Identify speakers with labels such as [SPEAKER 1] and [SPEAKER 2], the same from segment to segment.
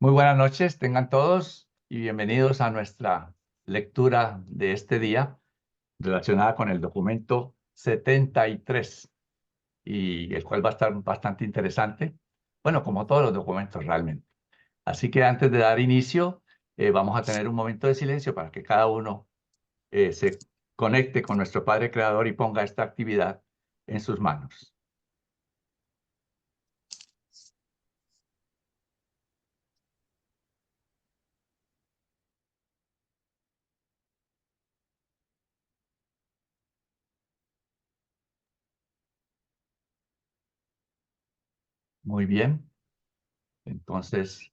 [SPEAKER 1] Muy buenas noches, tengan todos y bienvenidos a nuestra lectura de este día relacionada con el documento 73 y el cual va a estar bastante interesante, bueno, como todos los documentos realmente. Así que antes de dar inicio, vamos a tener un momento de silencio para que cada uno se conecte con nuestro Padre Creador y ponga esta actividad en sus manos. Muy bien, entonces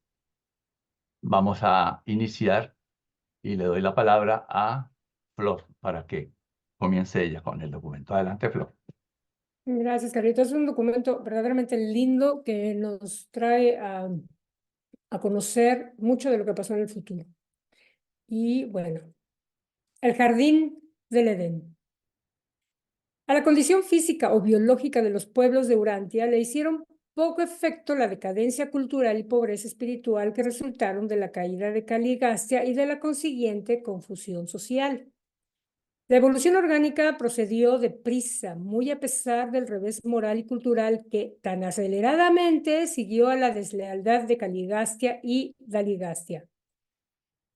[SPEAKER 1] vamos a iniciar y le doy la palabra a Flor para que comience ella con el documento. Adelante, Flor.
[SPEAKER 2] Gracias, Carlitos. Es un documento verdaderamente lindo que nos trae a conocer mucho de lo que pasó en el futuro. Y bueno, el jardín del Edén. A la condición física o biológica de los pueblos de Urantia le hicieron poco efecto la decadencia cultural y pobreza espiritual que resultaron de la caída de Caligastia y de la consiguiente confusión social. La evolución orgánica procedió deprisa, muy a pesar del revés moral y cultural que tan aceleradamente siguió a la deslealtad de Caligastia y Daligastia.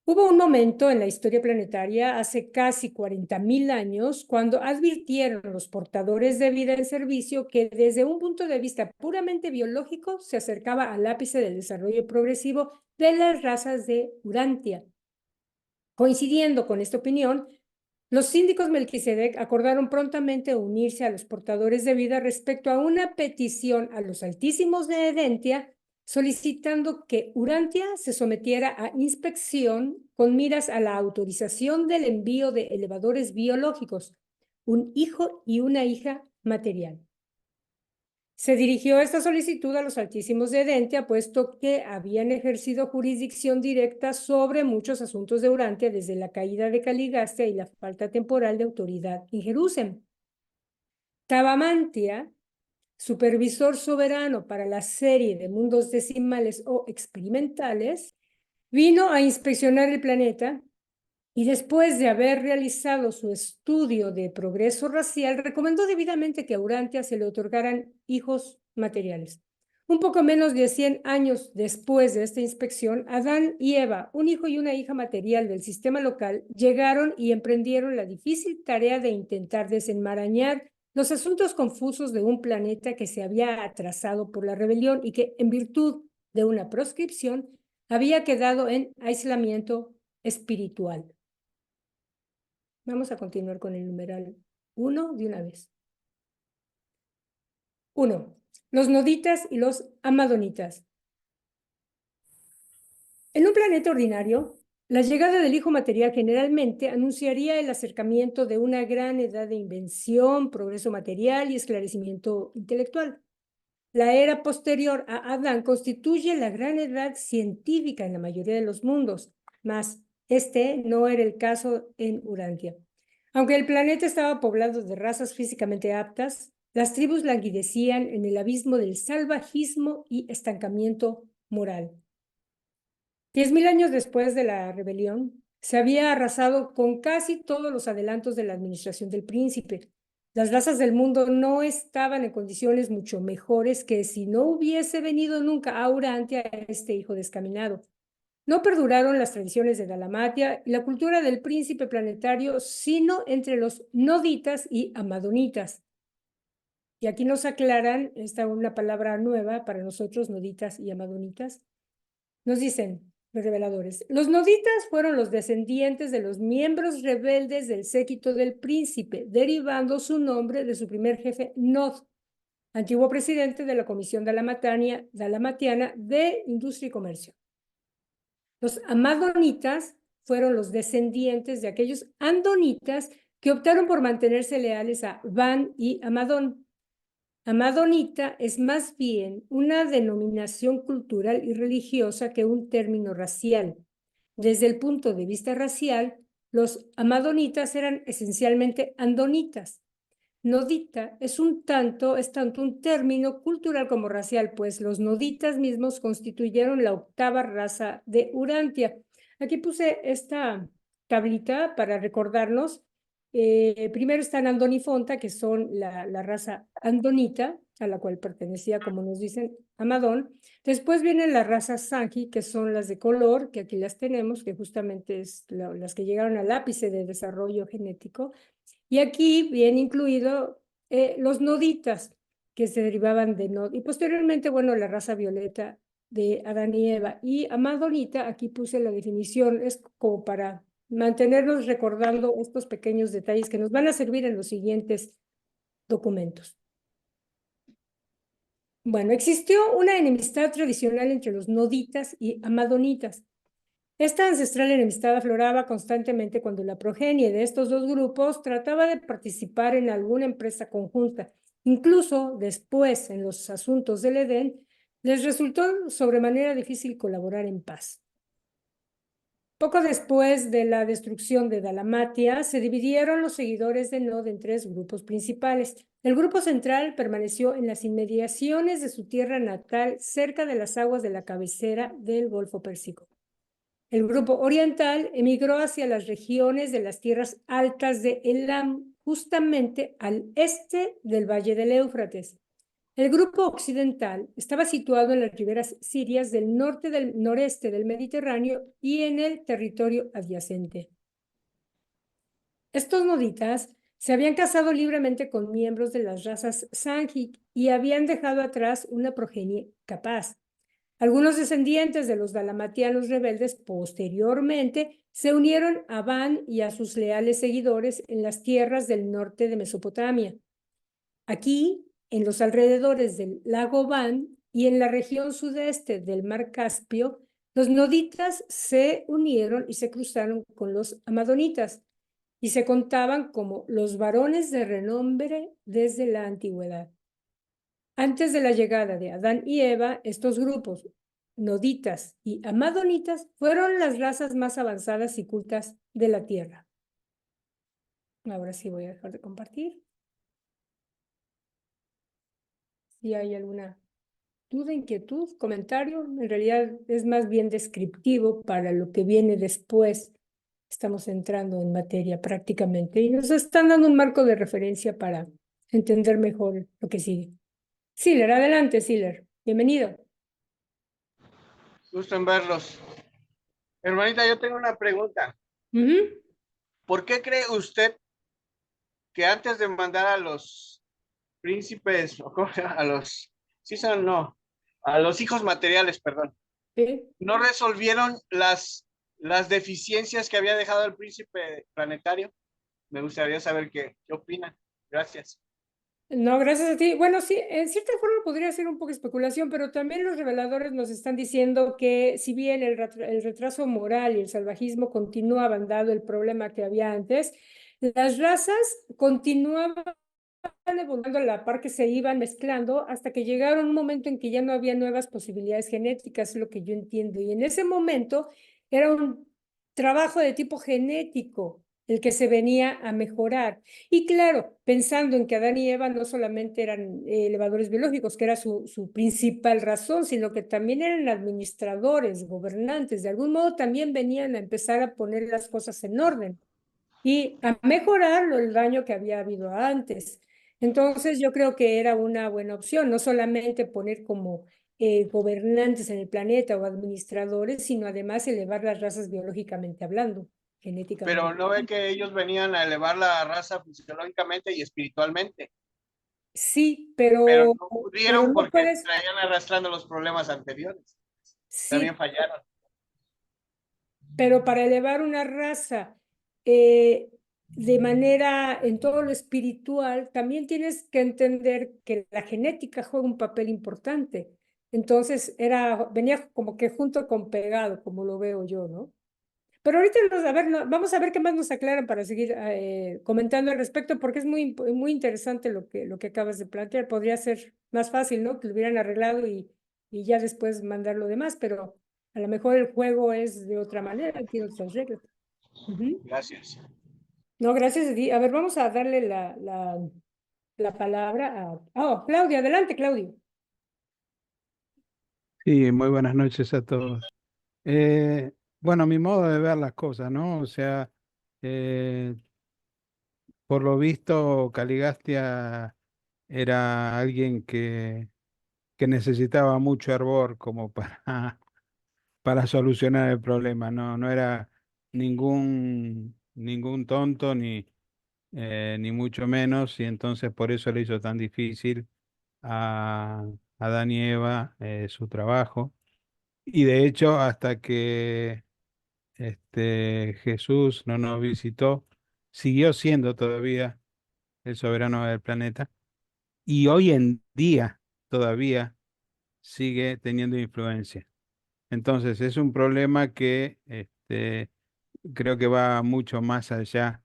[SPEAKER 2] Hubo un momento en la historia planetaria, hace casi 40.000 años, cuando advirtieron los portadores de vida en servicio que desde un punto de vista puramente biológico se acercaba al ápice del desarrollo progresivo de las razas de Urantia. Coincidiendo con esta opinión, los síndicos Melquisedec acordaron prontamente unirse a los portadores de vida respecto a una petición a los altísimos de Edentia, solicitando que Urantia se sometiera a inspección con miras a la autorización del envío de elevadores biológicos, un hijo y una hija material. Se dirigió esta solicitud a los altísimos de Edentia, puesto que habían ejercido jurisdicción directa sobre muchos asuntos de Urantia desde la caída de Caligastia y la falta temporal de autoridad en Jerusalén. Tabamantia, supervisor soberano para la serie de mundos decimales o experimentales, vino a inspeccionar el planeta y después de haber realizado su estudio de progreso racial, recomendó debidamente que a Urantia se le otorgaran hijos materiales. Un poco menos de 100 años después de esta inspección, Adán y Eva, un hijo y una hija material del sistema local, llegaron y emprendieron la difícil tarea de intentar desenmarañar los asuntos confusos de un planeta que se había atrasado por la rebelión y que, en virtud de una proscripción, había quedado en aislamiento espiritual. Vamos a continuar con el numeral 1 de una vez. 1. Los noditas y los amadonitas. En un planeta ordinario, la llegada del hijo material generalmente anunciaría el acercamiento de una gran edad de invención, progreso material y esclarecimiento intelectual. La era posterior a Adán constituye la gran edad científica en la mayoría de los mundos, mas este no era el caso en Urantia. Aunque el planeta estaba poblado de razas físicamente aptas, las tribus languidecían en el abismo del salvajismo y estancamiento moral. 10.000 años después de la rebelión, se había arrasado con casi todos los adelantos de la administración del príncipe. Las razas del mundo no estaban en condiciones mucho mejores que si no hubiese venido nunca a Urantia este hijo descaminado. No perduraron las tradiciones de Dalamatia y la cultura del príncipe planetario, sino entre los noditas y amadonitas. Y aquí nos aclaran, esta una palabra nueva para nosotros, noditas y amadonitas. Nos dicen los reveladores, los noditas fueron los descendientes de los miembros rebeldes del séquito del príncipe, derivando su nombre de su primer jefe, Nod, antiguo presidente de la Comisión Dalamatiana de Industria y Comercio. Los amadonitas fueron los descendientes de aquellos andonitas que optaron por mantenerse leales a Van y Amadón. Amadonita es más bien una denominación cultural y religiosa que un término racial. Desde el punto de vista racial, los amadonitas eran esencialmente andonitas. Nodita es tanto un término cultural como racial, pues los noditas mismos constituyeron la octava raza de Urantia. Aquí puse esta tablita para recordarnos. Primero están Andonifonta, que son la raza andonita, a la cual pertenecía, como nos dicen, Amadón. Después viene la raza Sanji, que son las de color, que aquí las tenemos, que justamente es las que llegaron al ápice de desarrollo genético. Y aquí viene incluido los noditas, que se derivaban de nod. Y posteriormente, bueno, la raza violeta de Adán y Eva. Y amadonita, aquí puse la definición, es como para mantenernos recordando estos pequeños detalles que nos van a servir en los siguientes documentos. Bueno, existió una enemistad tradicional entre los noditas y amadonitas. Esta ancestral enemistad afloraba constantemente cuando la progenie de estos dos grupos trataba de participar en alguna empresa conjunta. Incluso después, en los asuntos del Edén, les resultó sobremanera difícil colaborar en paz. Poco después de la destrucción de Dalmatia, se dividieron los seguidores de Nod en tres grupos principales. El grupo central permaneció en las inmediaciones de su tierra natal, cerca de las aguas de la cabecera del Golfo Pérsico. El grupo oriental emigró hacia las regiones de las tierras altas de Elam, justamente al este del valle del Éufrates. El grupo occidental estaba situado en las riberas sirias del noreste del Mediterráneo y en el territorio adyacente. Estos noditas se habían casado libremente con miembros de las razas Sanjic y habían dejado atrás una progenie capaz. Algunos descendientes de los dalamatianos rebeldes posteriormente se unieron a Van y a sus leales seguidores en las tierras del norte de Mesopotamia. Aquí, en los alrededores del lago Van y en la región sudeste del mar Caspio, los noditas se unieron y se cruzaron con los amadonitas y se contaban como los varones de renombre desde la antigüedad. Antes de la llegada de Adán y Eva, estos grupos, noditas y amadonitas, fueron las razas más avanzadas y cultas de la Tierra. Ahora sí voy a dejar de compartir. Si hay alguna duda, inquietud, comentario, en realidad es más bien descriptivo para lo que viene después. Estamos entrando en materia prácticamente y nos están dando un marco de referencia para entender mejor lo que sigue. Siller, adelante, Siller. Bienvenido.
[SPEAKER 3] Gusto en verlos. Hermanita, yo tengo una pregunta. ¿Por qué cree usted que antes de mandar a los príncipes, o cómo se llama? A los, sí son, no, a los hijos materiales, perdón,
[SPEAKER 2] Sí.
[SPEAKER 3] no resolvieron las deficiencias que había dejado el príncipe planetario? Me gustaría saber qué opinan. Gracias.
[SPEAKER 2] No, gracias a ti. Bueno, sí, en cierta forma podría ser un poco especulación, pero también los reveladores nos están diciendo que si bien el retraso moral y el salvajismo continuaban, dado el problema que había antes, las razas continuaban evolucionando a la par que se iban mezclando hasta que llegaron un momento en que ya no había nuevas posibilidades genéticas, es lo que yo entiendo. Y en ese momento era un trabajo de tipo genético el que se venía a mejorar. Y claro, pensando en que Adán y Eva no solamente eran elevadores biológicos, que era su principal razón, sino que también eran administradores, gobernantes, de algún modo también venían a empezar a poner las cosas en orden y a mejorar el daño que había habido antes. Entonces yo creo que era una buena opción, no solamente poner como gobernantes en el planeta o administradores, sino además elevar las razas biológicamente hablando, genéticamente.
[SPEAKER 3] Pero no ve que ellos venían a elevar la raza fisiológicamente y espiritualmente,
[SPEAKER 2] Sí,
[SPEAKER 3] pero
[SPEAKER 2] pero
[SPEAKER 3] no pudieron
[SPEAKER 2] no
[SPEAKER 3] porque
[SPEAKER 2] puedes,
[SPEAKER 3] traían arrastrando los problemas anteriores. También
[SPEAKER 2] sí,
[SPEAKER 3] fallaron.
[SPEAKER 2] pero para elevar una raza de manera en todo lo espiritual, también tienes que entender que la genética juega un papel importante. Entonces venía como que junto con pegado, como lo veo yo, ¿no? Pero ahorita vamos a ver qué más nos aclaran para seguir comentando al respecto, porque es muy interesante lo que acabas de plantear. Podría ser más fácil, ¿no? Que lo hubieran arreglado y ya después mandar lo demás, pero a lo mejor el juego es de otra manera, tiene otras reglas.
[SPEAKER 3] Gracias.
[SPEAKER 2] No, gracias a ti. A ver, vamos a darle la palabra a... Oh, Claudio, adelante, Claudio.
[SPEAKER 4] Sí, muy buenas noches a todos. Bueno, mi modo de ver las cosas, ¿no? O sea, eh, por lo visto, Caligastia era alguien que necesitaba mucho hervor como para solucionar el problema, ¿no? No era ningún tonto ni mucho menos, y entonces por eso le hizo tan difícil a Adán y Eva su trabajo. Y de hecho, hasta que Jesús no nos visitó, siguió siendo todavía el soberano del planeta y hoy en día todavía sigue teniendo influencia. Entonces es un problema que creo que va mucho más allá.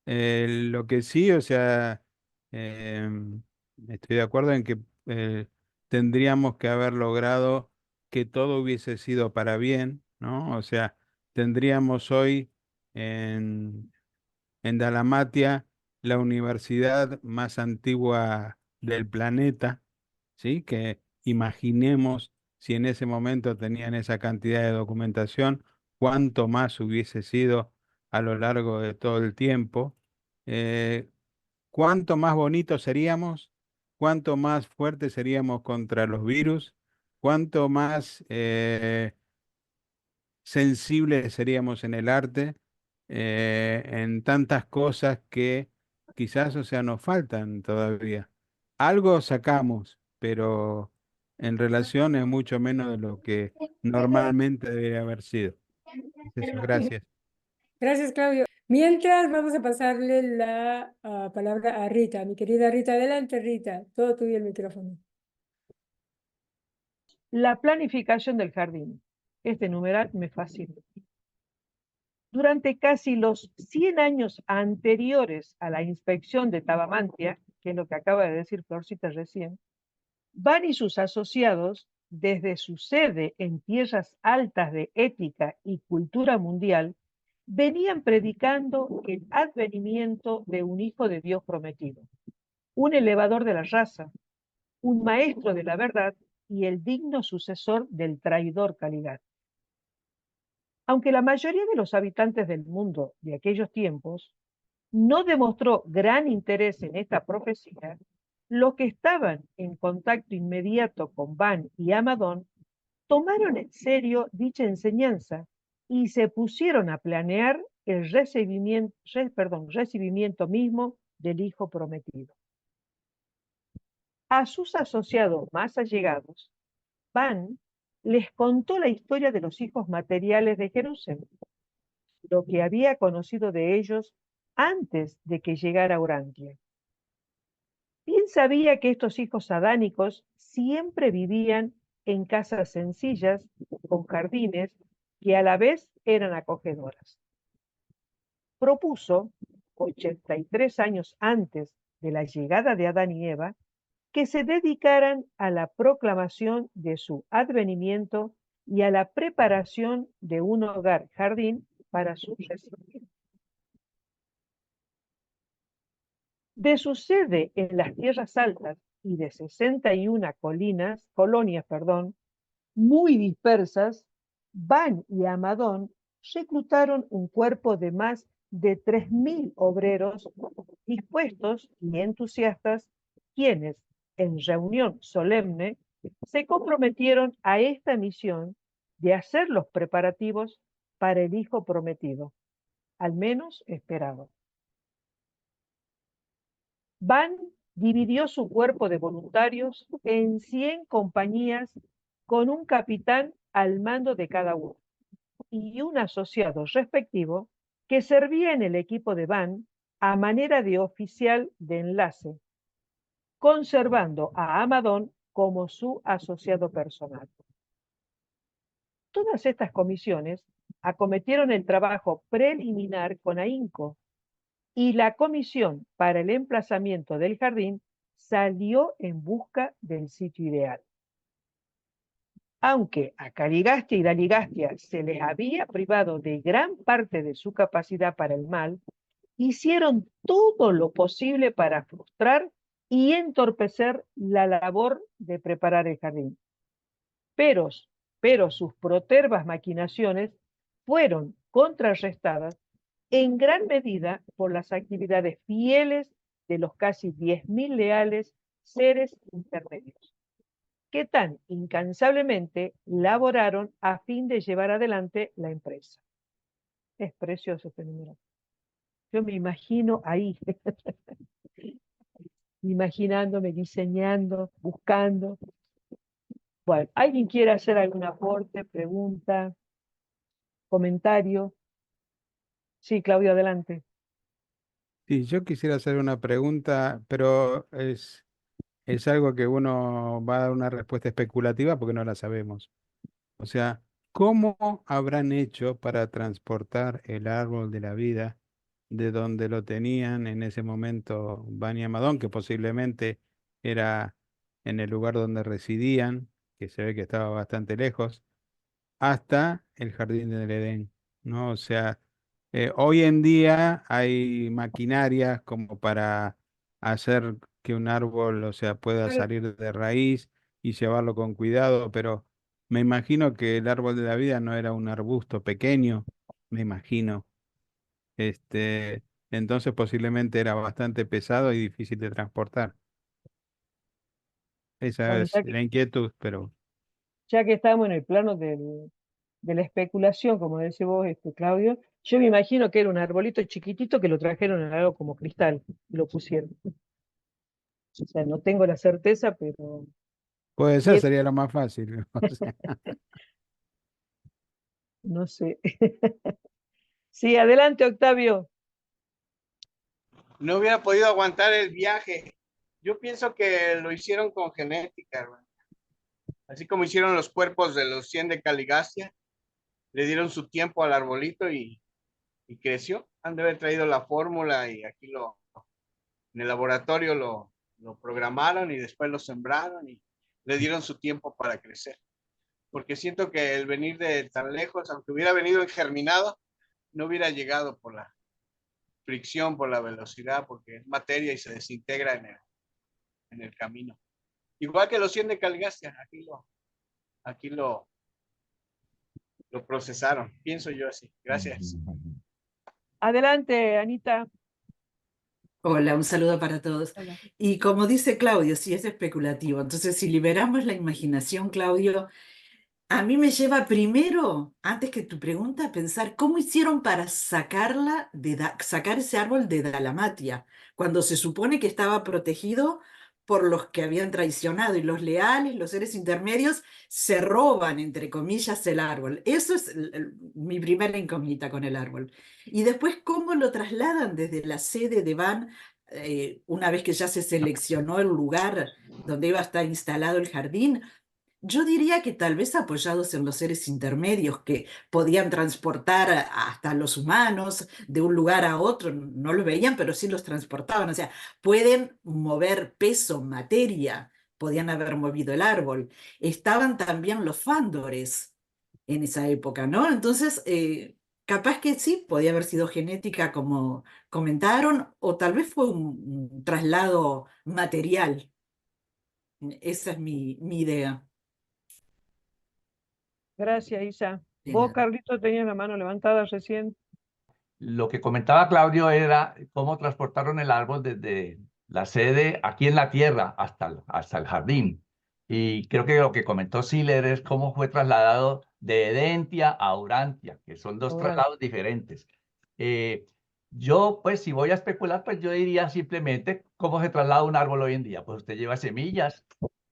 [SPEAKER 4] Lo que sí, o sea, estoy de acuerdo en que tendríamos que haber logrado que todo hubiese sido para bien, ¿no? O sea, tendríamos hoy en, en Dalmatia la universidad más antigua del planeta, ¿sí? Que imaginemos si en ese momento tenían esa cantidad de documentación, cuánto más hubiese sido a lo largo de todo el tiempo. Eh, Cuánto más bonitos seríamos, cuánto más fuertes seríamos contra los virus, cuánto más sensibles seríamos en el arte, en tantas cosas que quizás, o sea, nos faltan todavía. Algo sacamos, pero en relación es mucho menos de lo que normalmente debería haber sido. Eso, gracias.
[SPEAKER 2] Gracias, Claudio. Mientras vamos a pasarle la palabra a Rita. Mi querida Rita, adelante, Rita. Todo tuyo el micrófono.
[SPEAKER 5] La planificación del jardín. Este numeral me fascina. Durante casi los 100 años anteriores a la inspección de Tabamantia, que es lo que acaba de decir Florcita recién, Van y sus asociados, desde su sede en tierras altas de ética y cultura mundial, venían predicando el advenimiento de un hijo de Dios prometido, un elevador de la raza, un maestro de la verdad y el digno sucesor del traidor Caligari. Aunque la mayoría de los habitantes del mundo de aquellos tiempos no demostró gran interés en esta profecía, los que estaban en contacto inmediato con Van y Amadón tomaron en serio dicha enseñanza y se pusieron a planear el recibimiento mismo del hijo prometido. A sus asociados más allegados, Van les contó la historia de los hijos materiales de Jerusalén, lo que había conocido de ellos antes de que llegara Urantia. Bien sabía que estos hijos adánicos siempre vivían en casas sencillas, con jardines, que a la vez eran acogedoras. Propuso, 83 años antes de la llegada de Adán y Eva, que se dedicaran a la proclamación de su advenimiento y a la preparación de un hogar jardín para su recibimiento. De su sede en las tierras altas y de 61 colonias, muy dispersas, Van y Amadón reclutaron un cuerpo de más de 3.000 obreros dispuestos y entusiastas, quienes, en reunión solemne, se comprometieron a esta misión de hacer los preparativos para el hijo prometido, al menos esperado. Van dividió su cuerpo de voluntarios en 100 compañías con un capitán al mando de cada uno y un asociado respectivo que servía en el equipo de Van a manera de oficial de enlace, conservando a Amadón como su asociado personal. Todas estas comisiones acometieron el trabajo preliminar con ahínco, y la comisión para el emplazamiento del jardín salió en busca del sitio ideal. Aunque a Caligastia y Daligastia se les había privado de gran parte de su capacidad para el mal, hicieron todo lo posible para frustrar y entorpecer la labor de preparar el jardín. Pero sus protervas maquinaciones fueron contrarrestadas en gran medida por las actividades fieles de los casi 10.000 leales seres intermedios, que tan incansablemente laboraron a fin de llevar adelante la empresa. Es precioso este número. Yo me imagino ahí, imaginándome, diseñando, buscando. Bueno, ¿alguien quiere hacer algún aporte, pregunta, comentario? Sí, Claudio, adelante.
[SPEAKER 4] Sí, yo quisiera hacer una pregunta, pero es algo que uno va a dar una respuesta especulativa porque no la sabemos. O sea, ¿cómo habrán hecho para transportar el árbol de la vida de donde lo tenían en ese momento Bani Amadón, que posiblemente era en el lugar donde residían, que se ve que estaba bastante lejos, hasta el jardín del Edén, ¿no? O sea, hoy en día hay maquinarias como para hacer que un árbol, o sea, pueda
[SPEAKER 2] Claro.
[SPEAKER 4] salir de raíz y llevarlo con cuidado, pero me imagino que el árbol de la vida no era un arbusto pequeño, me imagino. Entonces posiblemente era bastante pesado y difícil de transportar. Esa
[SPEAKER 5] Bueno,
[SPEAKER 4] es la inquietud, pero
[SPEAKER 5] ya que estamos en el plano de la especulación, como decís vos, Claudio, yo me imagino que era un arbolito chiquitito que lo trajeron en algo como cristal y lo pusieron. O sea, no tengo la certeza, pero
[SPEAKER 4] puede ser,
[SPEAKER 5] bien,
[SPEAKER 4] sería lo más fácil. O sea,
[SPEAKER 5] no sé. Sí, adelante, Octavio.
[SPEAKER 3] No hubiera podido aguantar el viaje. Yo pienso que lo hicieron con genética, hermano. Así como hicieron los cuerpos de los 100 de Caligastia, le dieron su tiempo al arbolito y creció. Han de haber traído la fórmula y aquí en el laboratorio lo programaron y después lo sembraron y le dieron su tiempo para crecer. Porque siento que el venir de tan lejos, aunque hubiera venido germinado, no hubiera llegado por la fricción, por la velocidad, porque es materia y se desintegra en el camino. Igual que los 100 de Caligastia, aquí lo procesaron, pienso yo así. Gracias.
[SPEAKER 5] Adelante, Anita.
[SPEAKER 6] Hola, un saludo para todos.
[SPEAKER 5] Hola.
[SPEAKER 6] Y como dice Claudio, sí es especulativo. Entonces, si liberamos la imaginación, Claudio, a mí me lleva primero, antes que tu pregunta, a pensar cómo hicieron para sacar ese árbol de Dalamatia, cuando se supone que estaba protegido por los que habían traicionado y los leales, los seres intermedios, se roban, entre comillas, el árbol. Eso es mi primera incógnita con el árbol. Y después, cómo lo trasladan desde la sede de Van, una vez que ya se seleccionó el lugar donde iba a estar instalado el jardín. Yo diría que tal vez apoyados en los seres intermedios que podían transportar hasta los humanos de un lugar a otro, no los veían, pero sí los transportaban, o sea, pueden mover peso, materia, podían haber movido el árbol. Estaban también los fándores en esa época, ¿no? Entonces, capaz que sí, podía haber sido genética como comentaron, o tal vez fue un traslado material. Esa es mi idea.
[SPEAKER 5] Gracias, Isa.
[SPEAKER 6] De
[SPEAKER 5] Vos,
[SPEAKER 6] nada.
[SPEAKER 5] Carlito, tenías la mano levantada recién.
[SPEAKER 1] Lo que comentaba Claudio era cómo transportaron el árbol desde la sede aquí en la tierra hasta el jardín. Y creo que lo que comentó Siller es cómo fue trasladado de Edentia a Urantia, que son dos
[SPEAKER 5] Ahora,
[SPEAKER 1] traslados diferentes. Eh, yo, pues, si voy a especular, pues yo diría simplemente cómo se traslada un árbol hoy en día. Pues usted lleva semillas,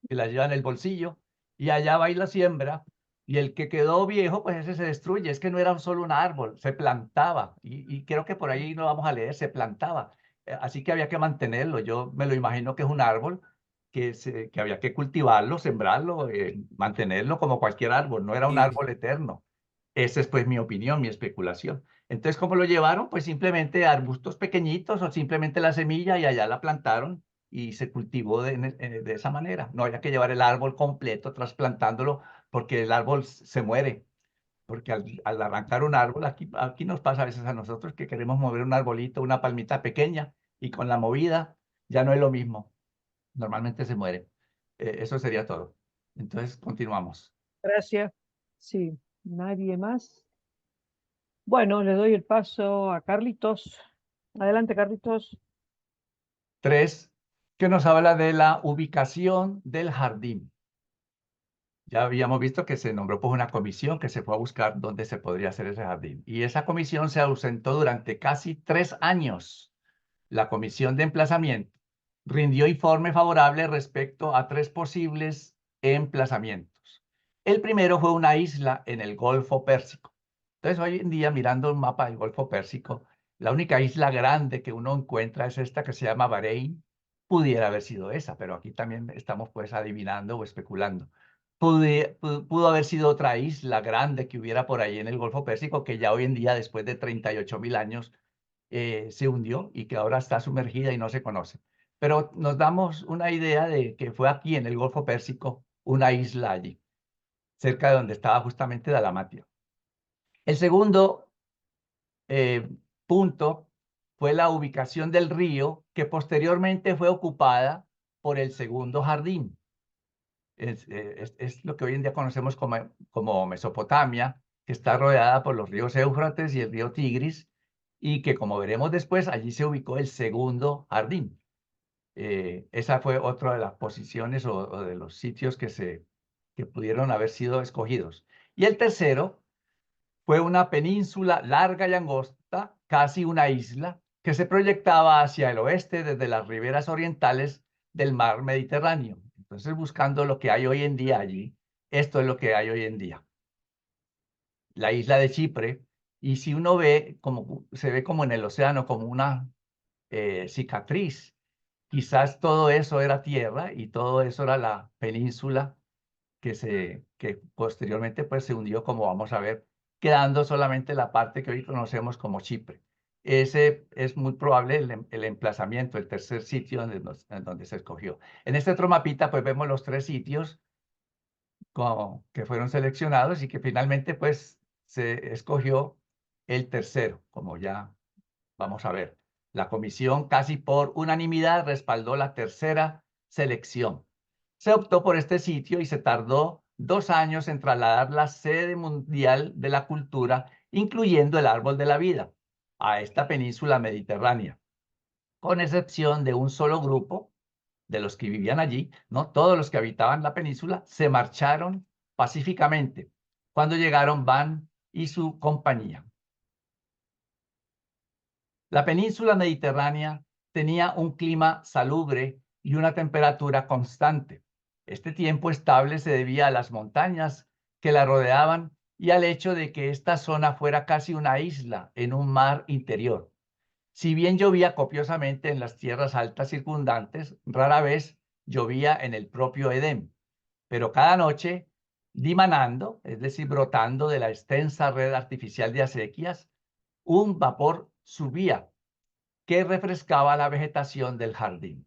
[SPEAKER 1] se las lleva en el bolsillo y allá va y la siembra. Y el que quedó viejo, pues ese se destruye. Es que no era solo un árbol, se plantaba. Y creo que por ahí no vamos a leer, se plantaba. Así que había que mantenerlo. Yo me lo imagino que es un árbol que había que cultivarlo, sembrarlo, mantenerlo como cualquier árbol. No era un
[SPEAKER 6] Sí.
[SPEAKER 1] árbol eterno. Esa es pues mi opinión, mi especulación. Entonces, ¿cómo lo llevaron? Pues simplemente arbustos pequeñitos o simplemente la semilla y allá la plantaron y se cultivó de esa manera. No había que llevar el árbol completo trasplantándolo porque el árbol se muere. Porque al arrancar un árbol, aquí nos pasa a veces a nosotros que queremos mover un arbolito, una palmita pequeña, y con la movida ya no es lo mismo. normalmente se muere. Eso sería todo. Entonces, continuamos.
[SPEAKER 5] Gracias. Sí, nadie más. Bueno, le doy el paso a Carlitos. Adelante, Carlitos.
[SPEAKER 1] 3, que nos habla de la ubicación del jardín. Ya habíamos visto que se nombró pues una comisión que se fue a buscar dónde se podría hacer ese jardín. Y esa comisión se ausentó durante casi 3 años. La comisión de emplazamiento rindió informe favorable respecto a 3 posibles emplazamientos. El primero fue una isla en el Golfo Pérsico. Entonces, hoy en día, mirando un mapa del Golfo Pérsico, la única isla grande que uno encuentra es esta que se llama Bahrein. Pudiera haber sido esa, pero aquí también estamos pues adivinando o especulando. Pudo haber sido otra isla grande que hubiera por ahí en el Golfo Pérsico, que ya hoy en día, después de 38.000 años, se hundió y que ahora está sumergida y no se conoce. Pero nos damos una idea de que fue aquí en el Golfo Pérsico, una isla allí, cerca de donde estaba justamente Dalmatia. El segundo punto fue la ubicación del río, que posteriormente fue ocupada por el segundo jardín. Es lo que hoy en día conocemos como Mesopotamia, que está rodeada por los ríos Éufrates y el río Tigris, y que, como veremos después, allí se ubicó el segundo jardín. Esa fue otra de las posiciones o de los sitios que pudieron haber sido escogidos. Y el tercero fue una península larga y angosta, casi una isla, que se proyectaba hacia el oeste desde las riberas orientales del mar Mediterráneo. Entonces, buscando lo que hay hoy en día allí, esto es lo que hay hoy en día. La isla de Chipre, y si uno ve, se ve como en el océano, como una cicatriz. Quizás todo eso era tierra y todo eso era la península que posteriormente pues, se hundió, como vamos a ver, quedando solamente la parte que hoy conocemos como Chipre. Ese es muy probable el emplazamiento, el tercer sitio en donde se escogió. En este otro mapita pues vemos los 3 sitios que fueron seleccionados y que finalmente pues se escogió el tercero, como ya vamos a ver. La comisión casi por unanimidad respaldó la tercera selección. Se optó por este sitio y se tardó 2 años en trasladar la sede mundial de la cultura, incluyendo el árbol de la vida, a esta península mediterránea, con excepción de un solo grupo de los que vivían allí, ¿no? Todos los que habitaban la península se marcharon pacíficamente cuando llegaron Van y su compañía. La península mediterránea tenía un clima salubre y una temperatura constante. Este tiempo estable se debía a las montañas que la rodeaban y al hecho de que esta zona fuera casi una isla en un mar interior. Si bien llovía copiosamente en las tierras altas circundantes, rara vez llovía en el propio Edén, pero cada noche, dimanando, es decir, brotando de la extensa red artificial de acequias, un vapor subía que refrescaba la vegetación del jardín.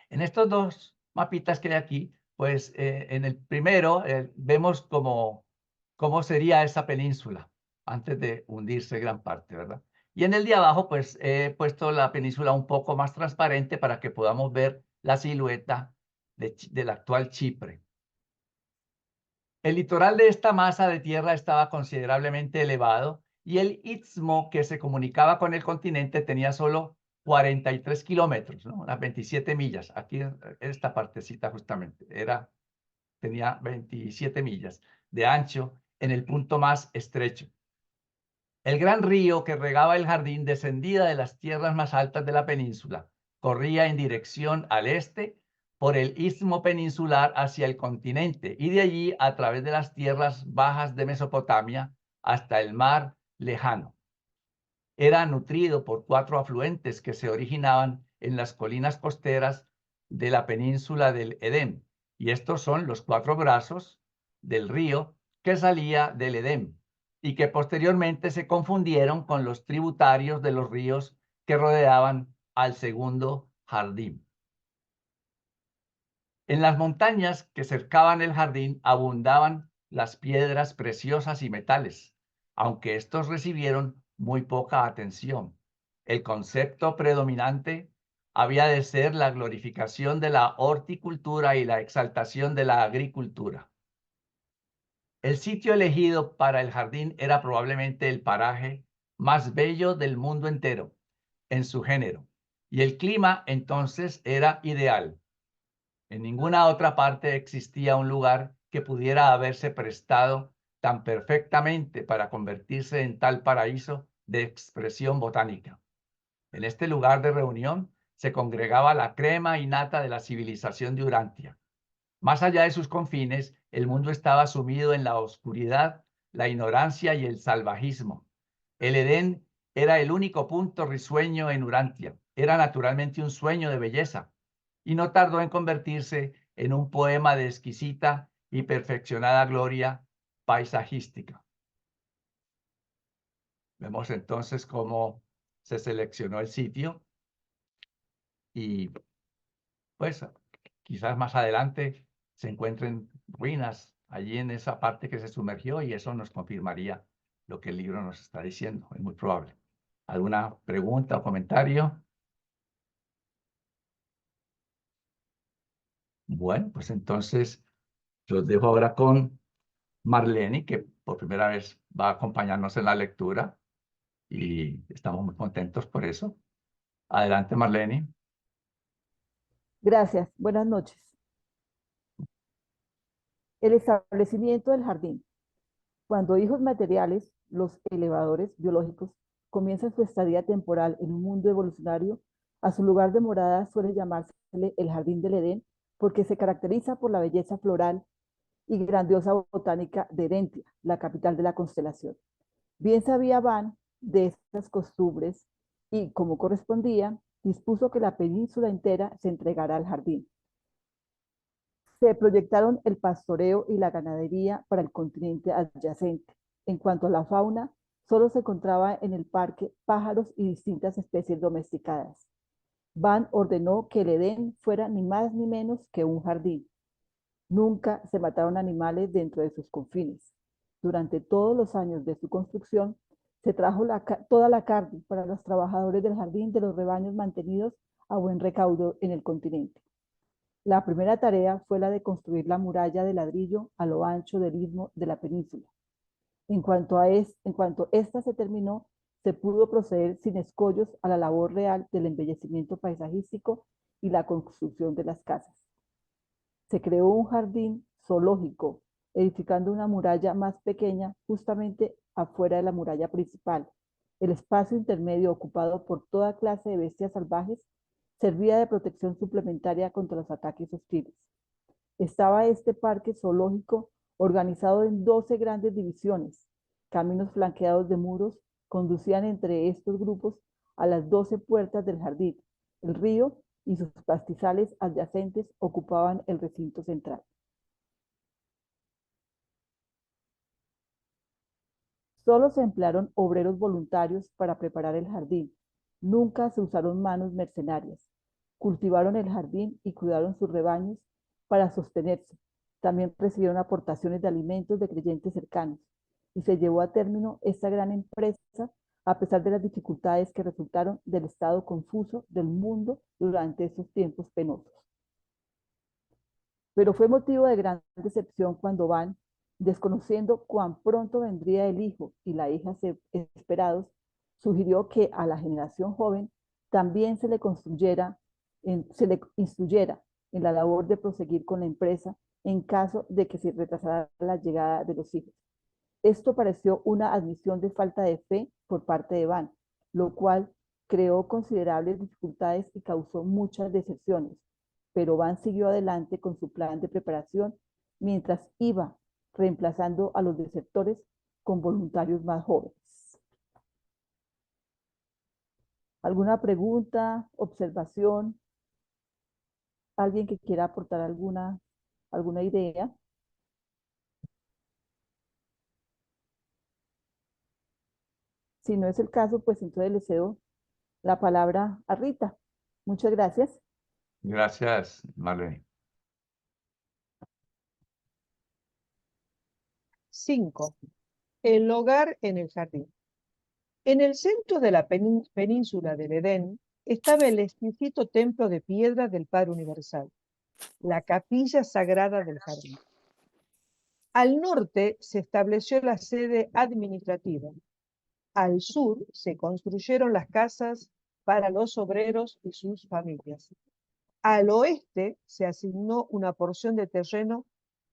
[SPEAKER 1] En estos 2 mapitas que hay aquí, pues en el primero vemos cómo sería esa península antes de hundirse gran parte, ¿verdad? Y en el de abajo, pues he puesto la península un poco más transparente para que podamos ver la silueta del actual Chipre. El litoral de esta masa de tierra estaba considerablemente elevado y el istmo que se comunicaba con el continente tenía solo 43 kilómetros, ¿no? Unas 27 millas. Aquí esta partecita justamente tenía 27 millas de ancho en el punto más estrecho. El gran río que regaba el jardín descendía de las tierras más altas de la península, corría en dirección al este por el istmo peninsular hacia el continente y de allí a través de las tierras bajas de Mesopotamia hasta el mar lejano. Era nutrido por 4 afluentes que se originaban en las colinas costeras de la península del Edén, y estos son los 4 brazos del río que salía del Edén y que posteriormente se confundieron con los tributarios de los ríos que rodeaban al segundo jardín. En las montañas que cercaban el jardín abundaban las piedras preciosas y metales, aunque estos recibieron muy poca atención. El concepto predominante había de ser la glorificación de la horticultura y la exaltación de la agricultura. El sitio elegido para el jardín era probablemente el paraje más bello del mundo entero en su género, y el clima entonces era ideal. En ninguna otra parte existía un lugar que pudiera haberse prestado tan perfectamente para convertirse en tal paraíso de expresión botánica. En este lugar de reunión se congregaba la crema innata de la civilización de Urantia. Más allá de sus confines, el mundo estaba sumido en la oscuridad, la ignorancia y el salvajismo. El Edén era el único punto risueño en Urantia. Era naturalmente un sueño de belleza y no tardó en convertirse en un poema de exquisita y perfeccionada gloria paisajística. Vemos entonces cómo se seleccionó el sitio y pues quizás más adelante se encuentren ruinas allí en esa parte que se sumergió y eso nos confirmaría lo que el libro nos está diciendo, es muy probable. ¿Alguna pregunta o comentario? Bueno, pues entonces los dejo ahora con Marlene, que por primera vez va a acompañarnos en la lectura y estamos muy contentos por eso. Adelante, Marlene.
[SPEAKER 7] Gracias. Buenas noches. El establecimiento del jardín. Cuando hijos materiales, los elevadores biológicos, comienzan su estadía temporal en un mundo evolucionario, a su lugar de morada suele llamársele el jardín del Edén porque se caracteriza por la belleza floral y grandiosa botánica de Edentia, la capital de la constelación. Bien sabía Van de estas costumbres y, como correspondía, dispuso que la península entera se entregara al jardín. Se proyectaron el pastoreo y la ganadería para el continente adyacente. En cuanto a la fauna, solo se encontraba en el parque pájaros y distintas especies domesticadas. Van ordenó que el Edén fuera ni más ni menos que un jardín. Nunca se mataron animales dentro de sus confines. Durante todos los años de su construcción, se trajo toda la carne para los trabajadores del jardín de los rebaños mantenidos a buen recaudo en el continente. La primera tarea fue la de construir la muralla de ladrillo a lo ancho del istmo de la península. En cuanto esta se terminó, se pudo proceder sin escollos a la labor real del embellecimiento paisajístico y la construcción de las casas. Se creó un jardín zoológico, edificando una muralla más pequeña justamente afuera de la muralla principal. El espacio intermedio ocupado por toda clase de bestias salvajes servía de protección suplementaria contra los ataques hostiles. Estaba este parque zoológico organizado en 12 grandes divisiones. Caminos flanqueados de muros conducían entre estos grupos a las 12 puertas del jardín. El río y sus pastizales adyacentes ocupaban el recinto central. Solo se emplearon obreros voluntarios para preparar el jardín. Nunca se usaron manos mercenarias. Cultivaron el jardín y cuidaron sus rebaños para sostenerse. También recibieron aportaciones de alimentos de creyentes cercanos. Y se llevó a término esta gran empresa a pesar de las dificultades que resultaron del estado confuso del mundo durante esos tiempos penosos. Pero fue motivo de gran decepción cuando Van, desconociendo cuán pronto vendría el hijo y la hija esperados, sugirió que a la generación joven también se le instruyera en la labor de proseguir con la empresa en caso de que se retrasara la llegada de los hijos. Esto pareció una admisión de falta de fe por parte de Van, lo cual creó considerables dificultades y causó muchas decepciones, pero Van siguió adelante con su plan de preparación mientras iba reemplazando a los desertores con voluntarios más jóvenes. ¿Alguna pregunta, observación? ¿Alguien que quiera aportar alguna idea? Si no es el caso, pues entonces le cedo la palabra a Rita. Muchas gracias.
[SPEAKER 1] Gracias, Marlene.
[SPEAKER 5] 5. El hogar en el jardín. En el centro de la península del Edén estaba el exquisito templo de piedra del Padre Universal, la capilla sagrada del jardín. Al norte se estableció la sede administrativa. Al sur se construyeron las casas para los obreros y sus familias. Al oeste se asignó una porción de terreno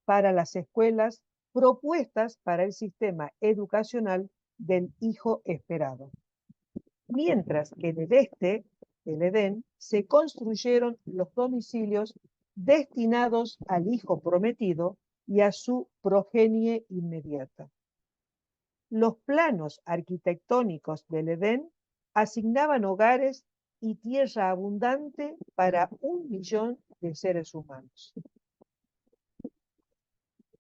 [SPEAKER 5] para las escuelas propuestas para el sistema educacional del hijo esperado. Mientras que en el este, el Edén, se construyeron los domicilios destinados al hijo prometido y a su progenie inmediata. Los planos arquitectónicos del Edén asignaban hogares y tierra abundante para 1 millón de seres humanos.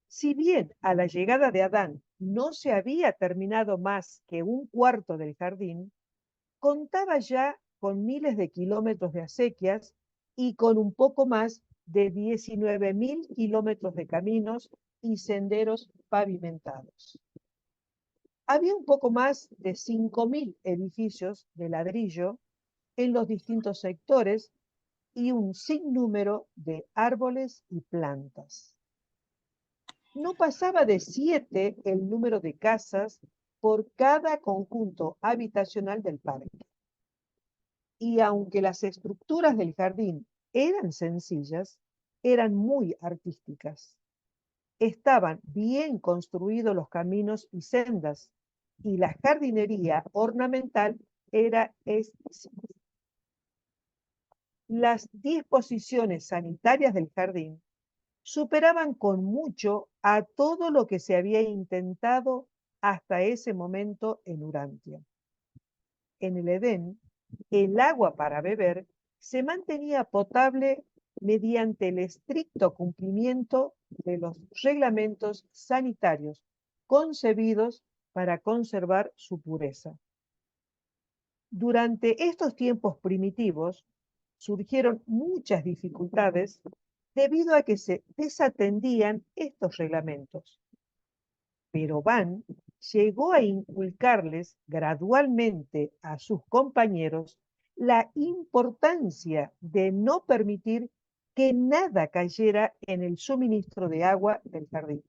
[SPEAKER 5] Si bien a la llegada de Adán no se había terminado más que 1/4 del jardín, contaba ya con miles de kilómetros de acequias y con un poco más de 19.000 kilómetros de caminos y senderos pavimentados. Había un poco más de 5.000 edificios de ladrillo en los distintos sectores y un sinnúmero de árboles y plantas. No pasaba de 7 el número de casas por cada conjunto habitacional del parque. Y aunque las estructuras del jardín eran sencillas, eran muy artísticas. Estaban bien construidos los caminos y sendas, y la jardinería ornamental era exquisita. Las disposiciones sanitarias del jardín superaban con mucho a todo lo que se había intentado hasta ese momento en Urantia. En el Edén, el agua para beber se mantenía potable mediante el estricto cumplimiento de los reglamentos sanitarios concebidos para conservar su pureza. Durante estos tiempos primitivos surgieron muchas dificultades debido a que se desatendían estos reglamentos. Pero Van llegó a inculcarles gradualmente a sus compañeros la importancia de no permitir que nada cayera en el suministro de agua del jardín.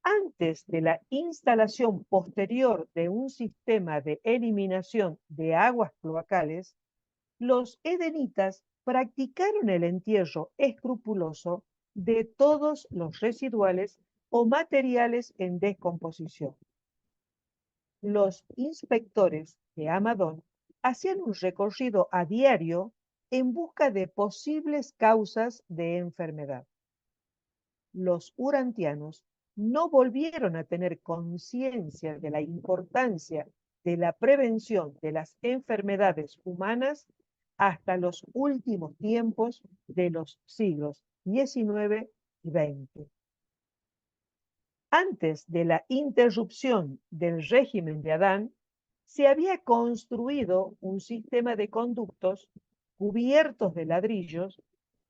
[SPEAKER 5] Antes de la instalación posterior de un sistema de eliminación de aguas cloacales, los edenitas practicaron el entierro escrupuloso de todos los residuales o materiales en descomposición. Los inspectores de Amadón hacían un recorrido a diario en busca de posibles causas de enfermedad. Los urantianos no volvieron a tener conciencia de la importancia de la prevención de las enfermedades humanas hasta los últimos tiempos de los siglos XIX y XX. Antes de la interrupción del régimen de Adán, se había construido un sistema de conductos cubiertos de ladrillos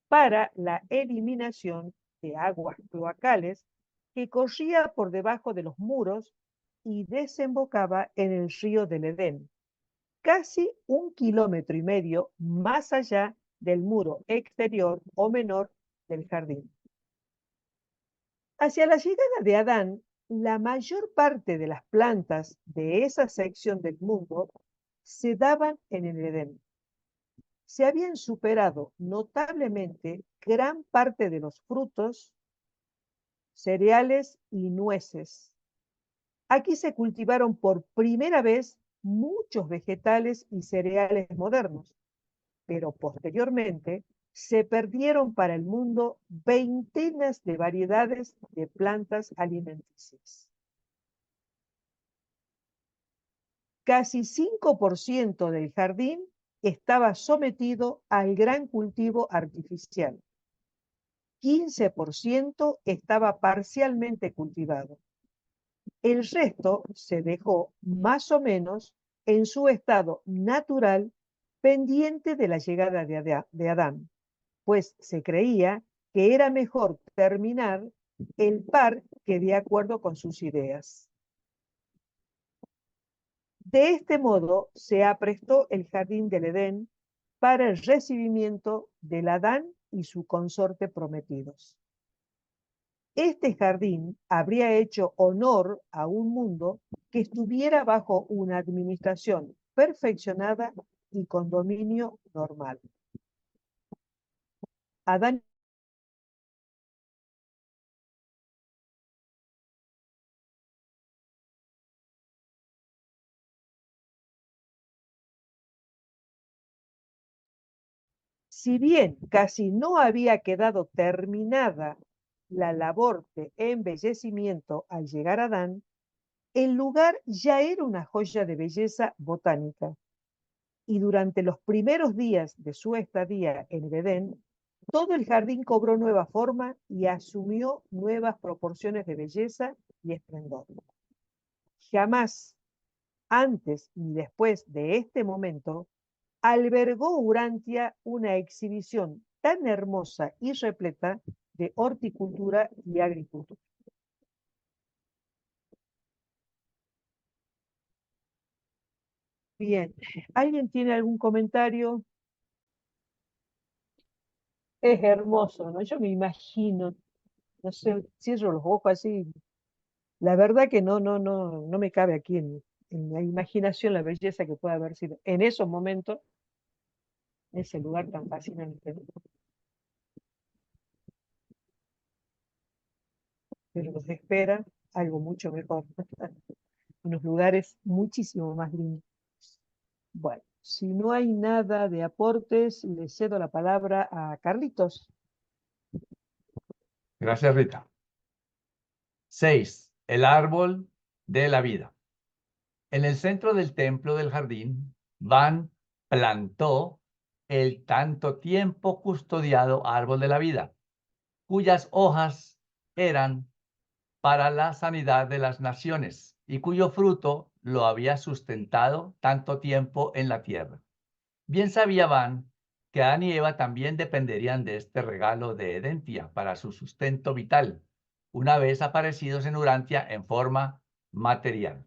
[SPEAKER 5] para la eliminación de aguas cloacales que corría por debajo de los muros y desembocaba en el río del Edén, casi 1,5 kilómetros más allá del muro exterior o menor del jardín. Hacia la llegada de Adán, la mayor parte de las plantas de esa sección del mundo se daban en el Edén. Se habían superado notablemente gran parte de los frutos, cereales y nueces. Aquí se cultivaron por primera vez muchos vegetales y cereales modernos, pero posteriormente se perdieron para el mundo veintenas de variedades de plantas alimenticias. Casi 5% del jardín estaba sometido al gran cultivo artificial. 15% estaba parcialmente cultivado. El resto se dejó más o menos en su estado natural pendiente de la llegada de Adán, pues se creía que era mejor terminar el par que de acuerdo con sus ideas. De este modo se aprestó el jardín del Edén para el recibimiento del Adán y su consorte prometidos. Este jardín habría hecho honor a un mundo que estuviera bajo una administración perfeccionada y con dominio normal. Adán Si bien casi no había quedado terminada la labor de embellecimiento al llegar a Adán, el lugar ya era una joya de belleza botánica. Y durante los primeros días de su estadía en el Edén, todo el jardín cobró nueva forma y asumió nuevas proporciones de belleza y esplendor. Jamás, antes ni después de este momento, albergó Urantia una exhibición tan hermosa y repleta de horticultura y agricultura. Bien, ¿alguien tiene algún comentario? Es hermoso, ¿no? Yo me imagino, no sé, cierro los ojos así. La verdad que no me cabe aquí en la imaginación la belleza que puede haber sido en esos momentos ese lugar tan fascinante. Pero nos espera algo mucho mejor, unos lugares muchísimo más lindos. Bueno, si no hay nada de aportes, le cedo la palabra a Carlitos.
[SPEAKER 1] Gracias, Rita. 6. El árbol de la vida. En el centro del templo del jardín, Van plantó el tanto tiempo custodiado árbol de la vida, cuyas hojas eran para la sanidad de las naciones y cuyo fruto lo había sustentado tanto tiempo en la tierra. Bien sabía Van que Adán y Eva también dependerían de este regalo de Edentia para su sustento vital, una vez aparecidos en Urantia en forma material.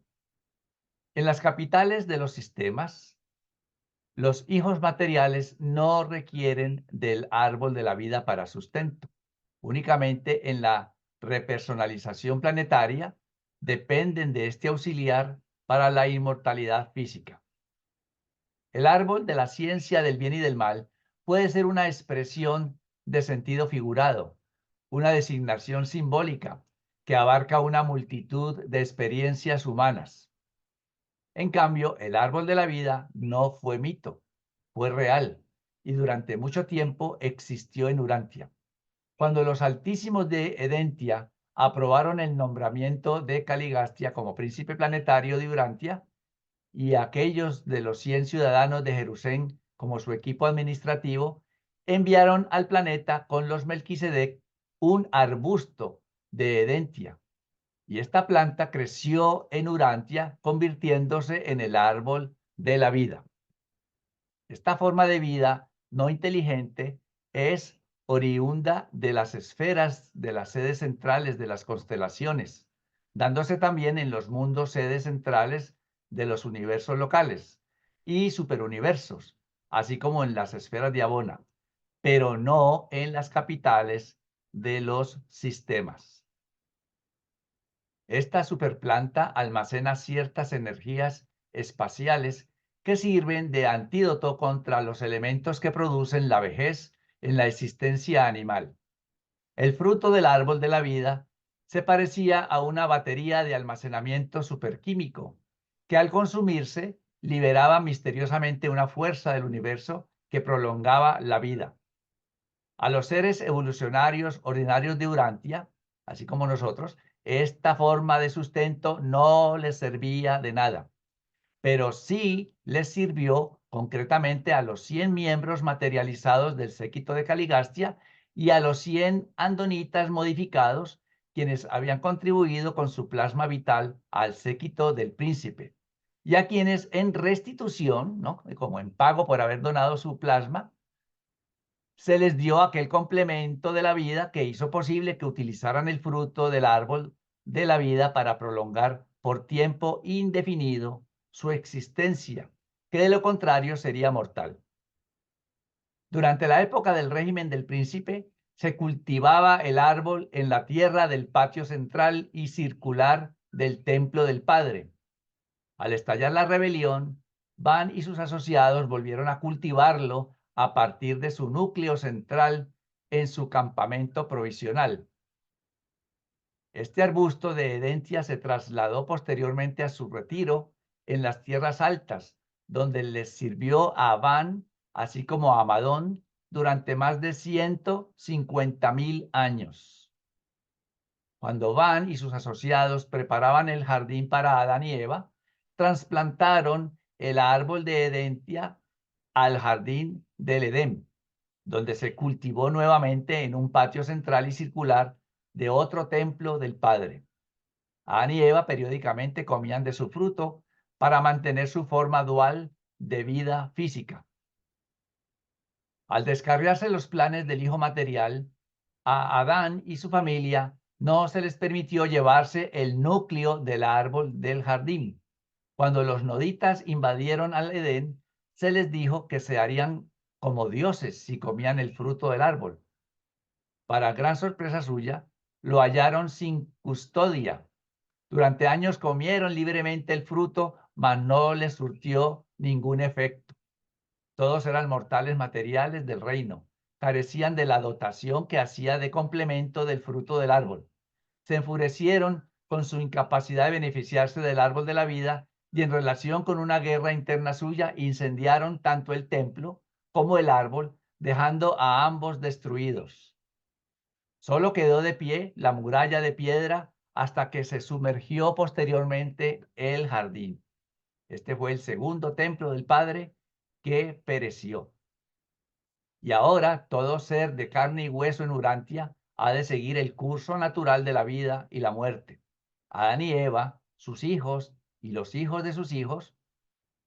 [SPEAKER 1] En las capitales de los sistemas, los hijos materiales no requieren del árbol de la vida para sustento. Únicamente en la repersonalización planetaria dependen de este auxiliar para la inmortalidad física. El árbol de la ciencia del bien y del mal puede ser una expresión de sentido figurado, una designación simbólica que abarca una multitud de experiencias humanas. En cambio, el árbol de la vida no fue mito, fue real y durante mucho tiempo existió en Urantia. Cuando los altísimos de Edentia aprobaron el nombramiento de Caligastia como príncipe planetario de Urantia, y aquellos de los 100 ciudadanos de Jerusalén como su equipo administrativo, enviaron al planeta con los Melquisedec un arbusto de Edentia. Y esta planta creció en Urantia, convirtiéndose en el árbol de la vida. Esta forma de vida no inteligente es oriunda de las esferas de las sedes centrales de las constelaciones, dándose también en los mundos sedes centrales de los universos locales y superuniversos, así como en las esferas de Abona, pero no en las capitales de los sistemas. Esta superplanta almacena ciertas energías espaciales que sirven de antídoto contra los elementos que producen la vejez en la existencia animal. El fruto del árbol de la vida se parecía a una batería de almacenamiento superquímico que al consumirse liberaba misteriosamente una fuerza del universo que prolongaba la vida. A los seres evolucionarios ordinarios de Urantia, así como nosotros, esta forma de sustento no les servía de nada, pero sí les sirvió concretamente a los 100 miembros materializados del séquito de Caligastia y a los 100 andonitas modificados, quienes habían contribuido con su plasma vital al séquito del príncipe, y a quienes en restitución, ¿no?, como en pago por haber donado su plasma, se les dio aquel complemento de la vida que hizo posible que utilizaran el fruto del árbol de la vida para prolongar por tiempo indefinido su existencia, que de lo contrario sería mortal. Durante la época del régimen del príncipe, se cultivaba el árbol en la tierra del patio central y circular del templo del padre. Al estallar la rebelión, Van y sus asociados volvieron a cultivarlo a partir de su núcleo central en su campamento provisional. Este arbusto de Edentia se trasladó posteriormente a su retiro en las tierras altas, donde les sirvió a Van, así como a Amadón, durante más de 150.000 años. Cuando Van y sus asociados preparaban el jardín para Adán y Eva, trasplantaron el árbol de Edentia al jardín del Edén, donde se cultivó nuevamente en un patio central y circular de otro templo del Padre. Adán y Eva periódicamente comían de su fruto para mantener su forma dual de vida física. Al descarriarse los planes del hijo material, a Adán y su familia no se les permitió llevarse el núcleo del árbol del jardín. Cuando los noditas invadieron al Edén, se les dijo que se harían como dioses si comían el fruto del árbol. Para gran sorpresa suya, lo hallaron sin custodia. Durante años comieron libremente el fruto, mas no les surtió ningún efecto. Todos eran mortales materiales del reino. Carecían de la dotación que hacía de complemento del fruto del árbol. Se enfurecieron con su incapacidad de beneficiarse del árbol de la vida y en relación con una guerra interna suya incendiaron tanto el templo como el árbol, dejando a ambos destruidos. Solo quedó de pie la muralla de piedra hasta que se sumergió posteriormente el jardín. Este fue el segundo templo del Padre que pereció. Y ahora todo ser de carne y hueso en Urantia ha de seguir el curso natural de la vida y la muerte. Adán y Eva, sus hijos y los hijos de sus hijos,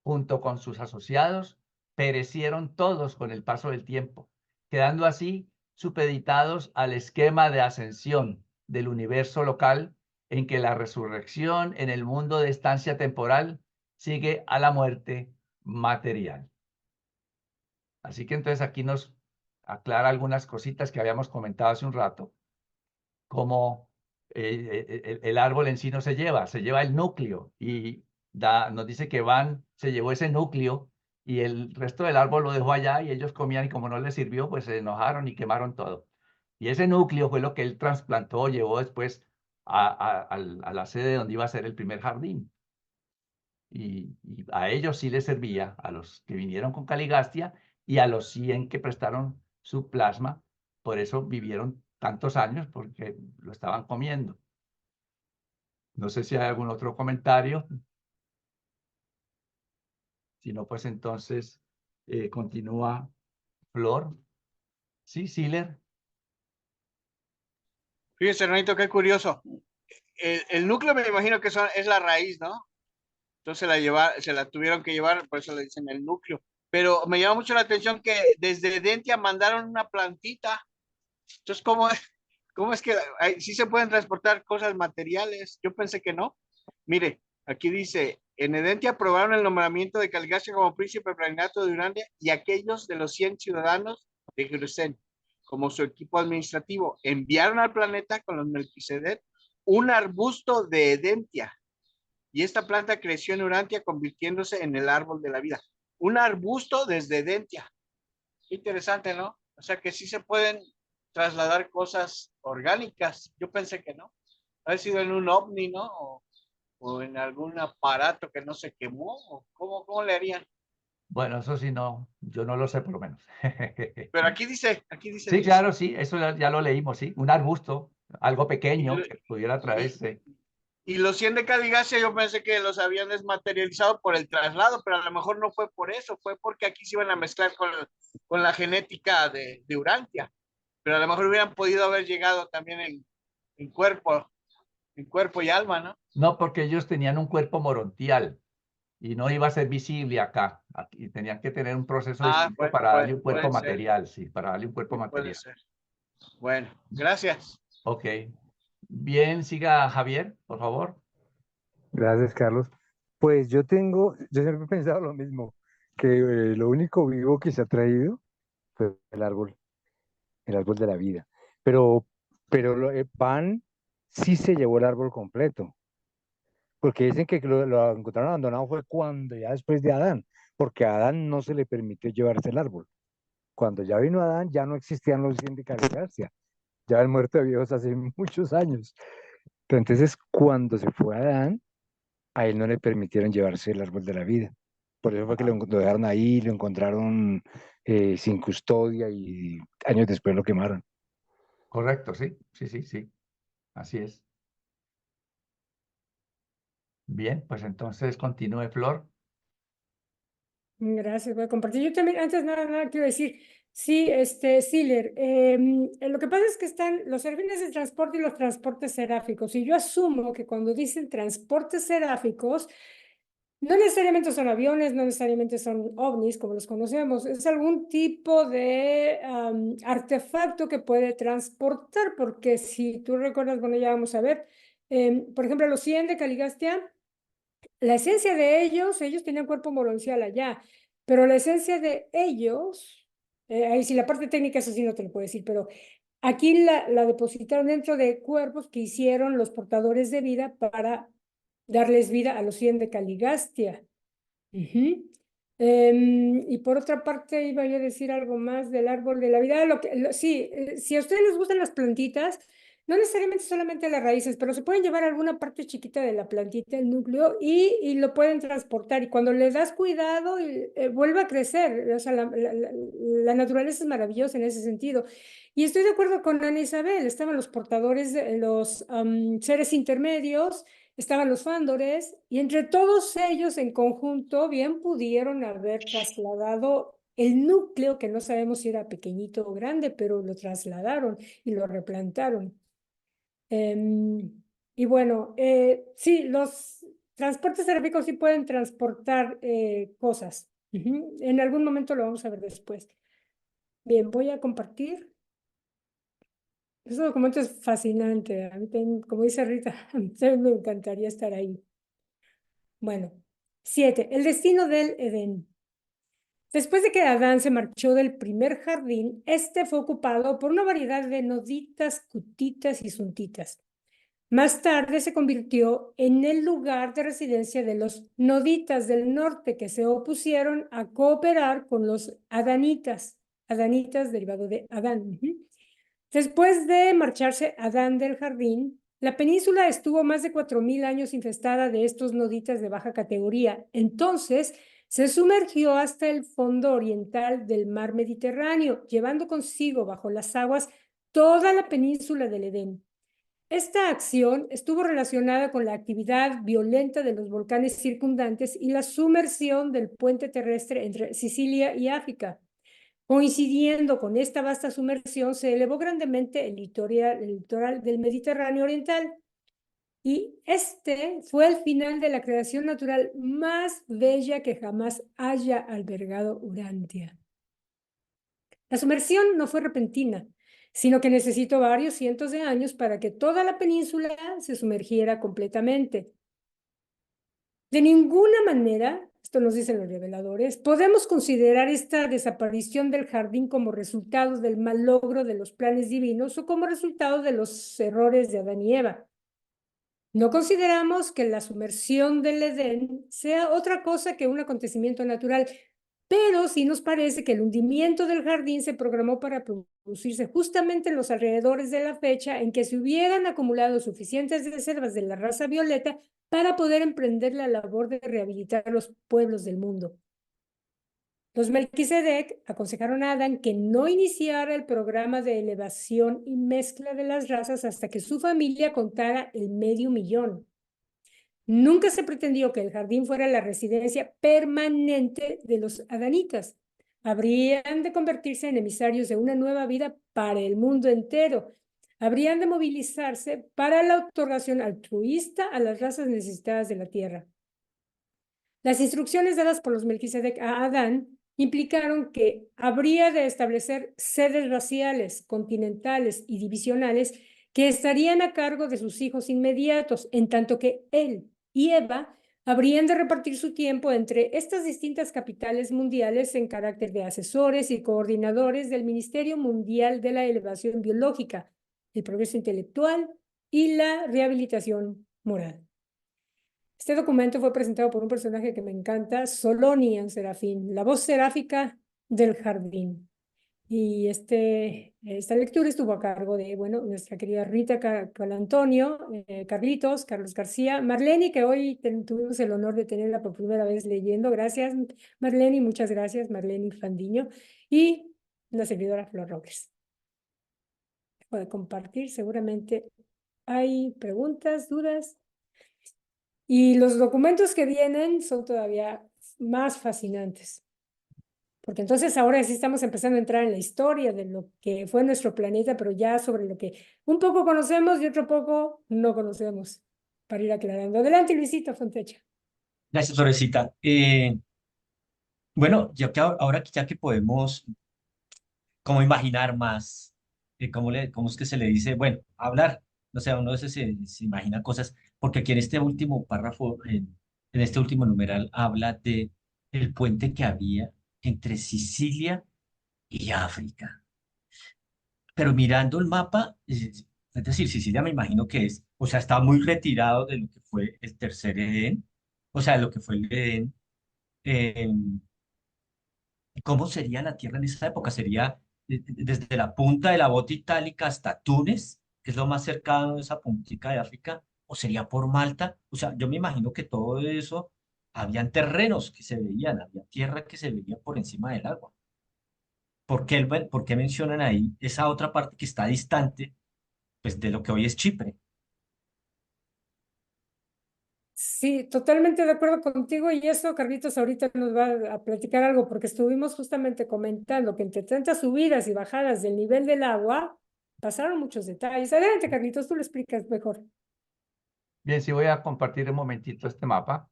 [SPEAKER 1] junto con sus asociados, perecieron todos con el paso del tiempo, quedando así supeditados al esquema de ascensión del universo local en que la resurrección en el mundo de estancia temporal sigue a la muerte material. Así que entonces aquí nos aclara algunas cositas que habíamos comentado hace un rato, como el árbol en sí no se lleva el núcleo y nos dice que Van se llevó ese núcleo y el resto del árbol lo dejó allá y ellos comían y como no les sirvió, pues se enojaron y quemaron todo. Y ese núcleo fue lo que él trasplantó, llevó después a la sede donde iba a ser el primer jardín. Y a ellos sí les servía, a los que vinieron con Caligastia y a los 100 que prestaron su plasma, por eso vivieron tantos años, porque lo estaban comiendo. No sé si hay algún otro comentario. Si no, pues entonces continúa Flor. Sí, Siller.
[SPEAKER 3] Fíjese, Renito, qué curioso. El núcleo me imagino que es la raíz, ¿no? Entonces se la tuvieron que llevar, por eso le dicen el núcleo. Pero me llama mucho la atención que desde Edentia mandaron una plantita. Entonces, ¿cómo es que sí se pueden transportar cosas materiales? Yo pensé que no. Mire, aquí dice, en Edentia aprobaron el nombramiento de Caligastia como príncipe planetario de Urantia y aquellos de los 100 ciudadanos de Jerusalén como su equipo administrativo. Enviaron al planeta con los Melquisedec un arbusto de Edentia y esta planta creció en Urantia convirtiéndose en el árbol de la vida. Un arbusto desde Edentia. Interesante, ¿no? O sea que sí se pueden trasladar cosas orgánicas. Yo pensé que no. Ha sido en un ovni, ¿no? O en algún aparato que no se quemó. ¿O cómo le harían?
[SPEAKER 1] Bueno, eso sí no, yo no lo sé por lo menos.
[SPEAKER 3] Pero aquí dice.
[SPEAKER 1] Sí, claro, sí, eso ya lo leímos, sí. Un arbusto, algo pequeño que pudiera traerse.
[SPEAKER 3] Y los 100 de Caligastia yo pensé que los habían desmaterializado por el traslado, pero a lo mejor no fue por eso, fue porque aquí se iban a mezclar con la genética de Urantia. Pero a lo mejor hubieran podido haber llegado también en cuerpo y alma, ¿no?
[SPEAKER 1] No, porque ellos tenían un cuerpo morontial y no iba a ser visible acá. Aquí tenían que tener un proceso distinto para darle un cuerpo material, sí, para darle un cuerpo material.
[SPEAKER 3] Puede ser. Bueno, gracias.
[SPEAKER 1] Ok. Bien, siga Javier, por favor.
[SPEAKER 8] Gracias, Carlos. Pues yo siempre he pensado lo mismo, que lo único vivo que se ha traído fue el árbol de la vida. Pero, Pan sí se llevó el árbol completo, porque dicen que lo encontraron abandonado fue cuando ya después de Adán, porque a Adán no se le permitió llevarse el árbol. Cuando ya vino Adán, ya no existían los 100 de Caligancia, ya el muerto de viejos hace muchos años. Pero entonces, cuando se fue Adán, a él no le permitieron llevarse el árbol de la vida. Por eso fue que lo dejaron ahí, lo encontraron sin custodia y años después lo quemaron.
[SPEAKER 1] Correcto, sí, sí, sí, sí. Así es. Bien, pues entonces continúe, Flor.
[SPEAKER 2] Gracias, voy a compartir. Yo también, antes nada quiero decir, sí, Siller, lo que pasa es que están los serafines de transporte y los transportes seráficos, y yo asumo que cuando dicen transportes seráficos, no necesariamente son aviones, no necesariamente son ovnis, como los conocemos, es algún tipo de artefacto que puede transportar, porque si tú recuerdas, bueno, ya vamos a ver, por ejemplo, los 100 de Caligastia, la esencia de ellos tenían cuerpo moloncial allá, pero la esencia de ellos, ahí sí la parte técnica, eso sí no te lo puedo decir, pero aquí la depositaron dentro de cuerpos que hicieron los portadores de vida para darles vida a los 100 de Caligastia. Y por otra parte, iba yo a decir algo más del árbol de la vida. Sí, si a ustedes les gustan las plantitas, no necesariamente solamente las raíces, pero se pueden llevar alguna parte chiquita de la plantita, el núcleo, y lo pueden transportar. Y cuando le das cuidado, vuelve a crecer. O sea, la naturaleza es maravillosa en ese sentido. Y estoy de acuerdo con Ana Isabel. Estaban los portadores, los seres intermedios, estaban los Fándores, y entre todos ellos en conjunto bien pudieron haber trasladado el núcleo, que no sabemos si era pequeñito o grande, pero lo trasladaron y lo replantaron. Y bueno, sí, los transportes seráficos sí pueden transportar cosas. En algún momento lo vamos a ver después. Bien, voy a compartir. Ese documento es fascinante. A mí también, como dice Rita, a mí también me encantaría estar ahí. Bueno, 7. El destino del Edén. Después de que Adán se marchó del primer jardín, este fue ocupado por una variedad de noditas, cutitas y suntitas. Más tarde se convirtió en el lugar de residencia de los noditas del norte, que se opusieron a cooperar con los adanitas derivado de Adán. Después de marcharse Adán del jardín, la península estuvo más de 4000 años infestada de estos noditas de baja categoría. Entonces se sumergió hasta el fondo oriental del mar Mediterráneo, llevando consigo bajo las aguas toda la península del Edén. Esta acción estuvo relacionada con la actividad violenta de los volcanes circundantes y la sumersión del puente terrestre entre Sicilia y África. Coincidiendo con esta vasta sumersión, se elevó grandemente el litoral del Mediterráneo oriental. Y este fue el final de la creación natural más bella que jamás haya albergado Urantia. La sumersión no fue repentina, sino que necesitó varios cientos de años para que toda la península se sumergiera completamente. De ninguna manera, esto nos dicen los reveladores, podemos considerar esta desaparición del jardín como resultado del mal logro de los planes divinos o como resultado de los errores de Adán y Eva. No consideramos que la sumersión del Edén sea otra cosa que un acontecimiento natural, pero sí nos parece que el hundimiento del jardín se programó para producirse justamente en los alrededores de la fecha en que se hubieran acumulado suficientes reservas de la raza violeta para poder emprender la labor de rehabilitar los pueblos del mundo. Los Melquisedec aconsejaron a Adán que no iniciara el programa de elevación y mezcla de las razas hasta que su familia contara el 500.000. Nunca se pretendió que el jardín fuera la residencia permanente de los adanitas. Habrían de convertirse en emisarios de una nueva vida para el mundo entero. Habrían de movilizarse para la otorgación altruista a las razas necesitadas de la tierra. Las instrucciones dadas por los Melquisedec a Adán implicaron que habría de establecer sedes raciales, continentales y divisionales que estarían a cargo de sus hijos inmediatos, en tanto que él y Eva habrían de repartir su tiempo entre estas distintas capitales mundiales en carácter de asesores y coordinadores del Ministerio Mundial de la Elevación Biológica, el progreso intelectual y la rehabilitación moral. Este documento fue presentado por un personaje que me encanta, Solonian Serafín, la voz seráfica del jardín. Y esta lectura estuvo a cargo de, bueno, nuestra querida Rita Calantonio, Carlitos, Carlos García, Marlene, que hoy tuvimos el honor de tenerla por primera vez leyendo. Gracias, Marlene, muchas gracias, Marlene Fandiño, y la servidora Flor Robles. Puede compartir, seguramente hay preguntas, dudas. Y los documentos que vienen son todavía más fascinantes. Porque entonces ahora sí estamos empezando a entrar en la historia de lo que fue nuestro planeta, pero ya sobre lo que un poco conocemos y otro poco no conocemos, para ir aclarando. Adelante, Luisito Fontecha.
[SPEAKER 9] Gracias, Florecita. Bueno, ahora ya que podemos como imaginar más, cómo es que se le dice, bueno, hablar, no sé, uno a veces se imagina cosas, porque aquí en este último párrafo, en este último numeral, habla de el puente que había entre Sicilia y África. Pero mirando el mapa, es decir, Sicilia me imagino que es, o sea, está muy retirado de lo que fue el tercer Edén, o sea, de lo que fue el Edén. eh, ¿Cómo sería la Tierra en esa época? ¿Sería desde la punta de la bota itálica hasta Túnez, que es lo más cercano de esa puntica de África? ¿O sería por Malta? O sea, yo me imagino que todo eso, habían terrenos que se veían, había tierra que se veía por encima del agua. ¿Por qué mencionan ahí esa otra parte que está distante, pues, de lo que hoy es Chipre?
[SPEAKER 2] Sí, totalmente de acuerdo contigo, y eso Carlitos ahorita nos va a platicar algo, porque estuvimos justamente comentando que entre tantas subidas y bajadas del nivel del agua pasaron muchos detalles. Adelante, Carlitos, tú lo explicas mejor.
[SPEAKER 1] Bien, sí voy a compartir un momentito este mapa,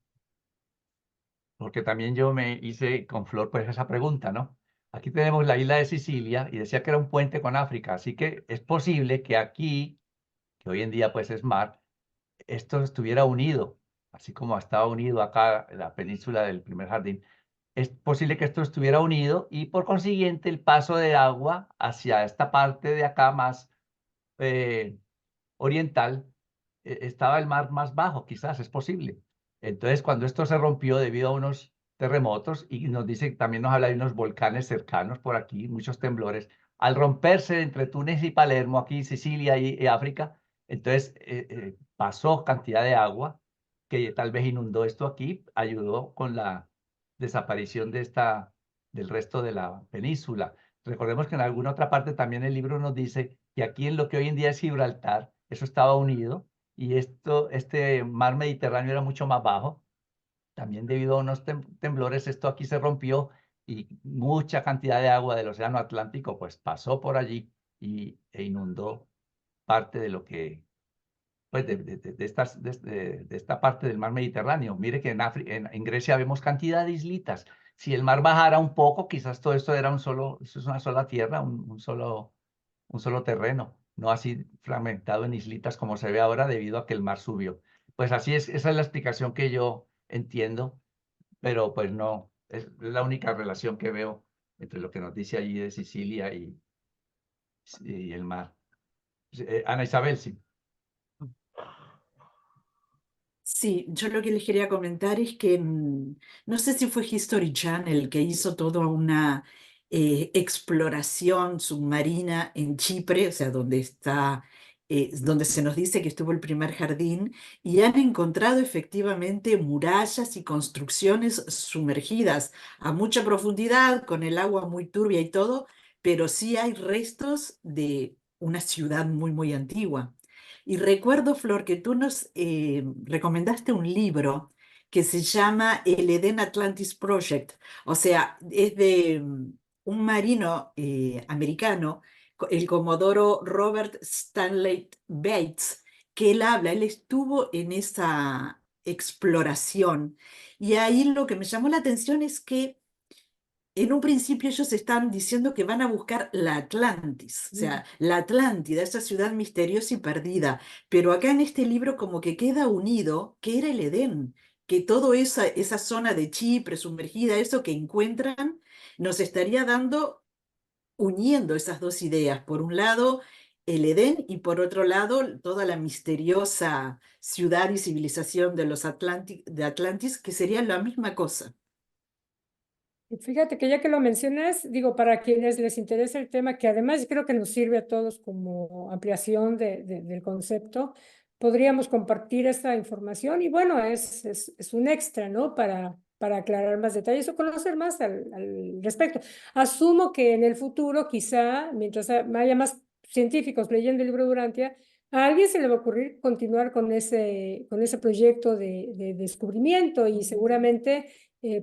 [SPEAKER 1] porque también yo me hice con Flor pues esa pregunta, ¿no? Aquí tenemos la isla de Sicilia y decía que era un puente con África, así que es posible que aquí, que hoy en día pues es mar, esto estuviera unido, así como estaba unido acá en la península del primer jardín. Es posible que esto estuviera unido y por consiguiente el paso de agua hacia esta parte de acá más oriental, estaba el mar más bajo, quizás es posible. Entonces, cuando esto se rompió debido a unos terremotos, y nos dice, también nos habla de unos volcanes cercanos por aquí, muchos temblores, al romperse entre Túnez y Palermo, aquí Sicilia y África, entonces pasó cantidad de agua que tal vez inundó esto aquí, ayudó con la desaparición del resto de la península. Recordemos que en alguna otra parte también el libro nos dice que aquí en lo que hoy en día es Gibraltar, eso estaba unido y este mar Mediterráneo era mucho más bajo. También debido a unos temblores, esto aquí se rompió y mucha cantidad de agua del Océano Atlántico pues pasó por allí e inundó parte de lo que, pues de esta parte del mar Mediterráneo. Mire que en Grecia vemos cantidad de islitas. Si el mar bajara un poco, quizás todo esto era eso es una sola tierra, un solo terreno, no así fragmentado en islitas como se ve ahora debido a que el mar subió. Pues así es, esa es la explicación que yo entiendo, pero pues no, es la única relación que veo entre lo que nos dice allí de Sicilia y el mar. Ana Isabel, sí.
[SPEAKER 6] Sí, yo lo que les quería comentar es que no sé si fue History Channel que hizo toda una exploración submarina en Chipre, o sea, donde se nos dice que estuvo el primer jardín, y han encontrado efectivamente murallas y construcciones sumergidas a mucha profundidad, con el agua muy turbia y todo, pero sí hay restos de una ciudad muy, muy antigua. Y recuerdo, Flor, que tú nos recomendaste un libro que se llama El Eden Atlantis Project. O sea, es de un marino americano, el comodoro Robert Stanley Bates, que él estuvo en esa exploración. Y ahí lo que me llamó la atención es que en un principio ellos están diciendo que van a buscar la Atlantis, o sea, la Atlántida, esa ciudad misteriosa y perdida, pero acá en este libro como que queda unido que era el Edén, que toda esa zona de Chipre sumergida, eso que encuentran, nos estaría dando, uniendo esas dos ideas. Por un lado, el Edén y por otro lado, toda la misteriosa ciudad y civilización de de Atlantis, que sería la misma cosa.
[SPEAKER 2] Y fíjate que ya que lo mencionas, digo, para quienes les interesa el tema, que además creo que nos sirve a todos como ampliación del concepto, podríamos compartir esta información y bueno, es un extra, ¿no? Para aclarar más detalles o conocer más al respecto. Asumo que en el futuro, quizá, mientras haya más científicos leyendo el libro Durantia, a alguien se le va a ocurrir continuar con ese proyecto de descubrimiento y seguramente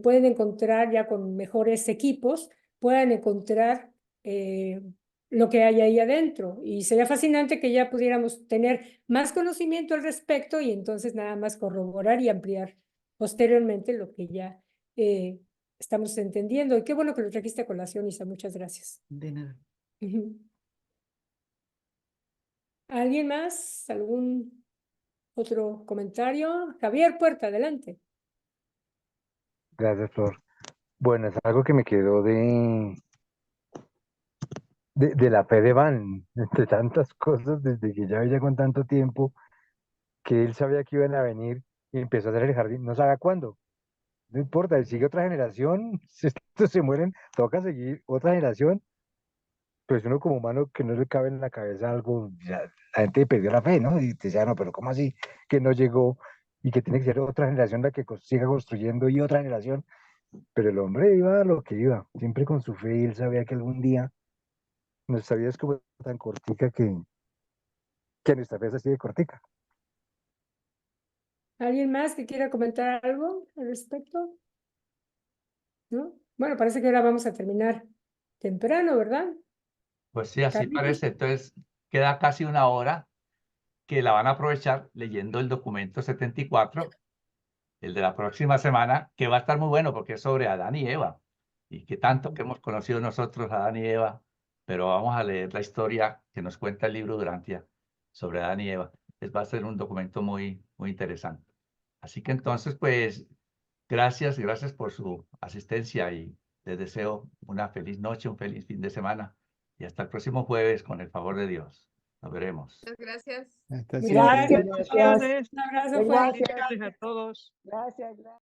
[SPEAKER 2] pueden encontrar ya con mejores equipos, puedan encontrar lo que hay ahí adentro. Y sería fascinante que ya pudiéramos tener más conocimiento al respecto y entonces nada más corroborar y ampliar posteriormente lo que ya estamos entendiendo. Y qué bueno que lo trajiste a colación, Isa. Muchas gracias.
[SPEAKER 6] De nada.
[SPEAKER 2] ¿Alguien más? ¿Algún otro comentario? Javier Puerta, adelante.
[SPEAKER 8] Gracias, Flor. Bueno, es algo que me quedó de la fe de Van, entre tantas cosas, desde que ya veía con tanto tiempo, que él sabía que iban a venir y empezó a hacer el jardín, no sabía cuándo. No importa, sigue otra generación, si estos se mueren, toca seguir otra generación. Pues uno como humano que no le cabe en la cabeza algo, ya, la gente perdió la fe, ¿no? Y te decía, no, pero ¿cómo así que no llegó y que tiene que ser otra generación la que siga construyendo y otra generación? Pero el hombre iba a lo que iba, siempre con su fe y él sabía que algún día nuestra vida es como tan cortica que nuestra fe es así de cortica.
[SPEAKER 2] ¿Alguien más que quiera comentar algo al respecto? ¿No? Bueno, parece que ahora vamos a terminar temprano, ¿verdad?
[SPEAKER 1] Pues sí, así
[SPEAKER 2] Carlitos.
[SPEAKER 1] parece. Entonces, queda casi una hora que la van a aprovechar leyendo el documento 74, el de la próxima semana, que va a estar muy bueno porque es sobre Adán y Eva. Y que tanto que hemos conocido nosotros a Adán y Eva, pero vamos a leer la historia que nos cuenta el libro Durantia sobre Adán y Eva. Va a ser un documento muy, muy interesante. Así que entonces, pues, gracias por su asistencia y les deseo una feliz noche, un feliz fin de semana y hasta el próximo jueves con el favor de Dios. Nos veremos.
[SPEAKER 10] Muchas gracias.
[SPEAKER 4] Hasta
[SPEAKER 2] Gracias.
[SPEAKER 4] siempre.
[SPEAKER 5] Bendiciones.
[SPEAKER 2] Un abrazo
[SPEAKER 7] Gracias.
[SPEAKER 2] fuerte.
[SPEAKER 5] Bendiciones a todos.
[SPEAKER 7] Gracias.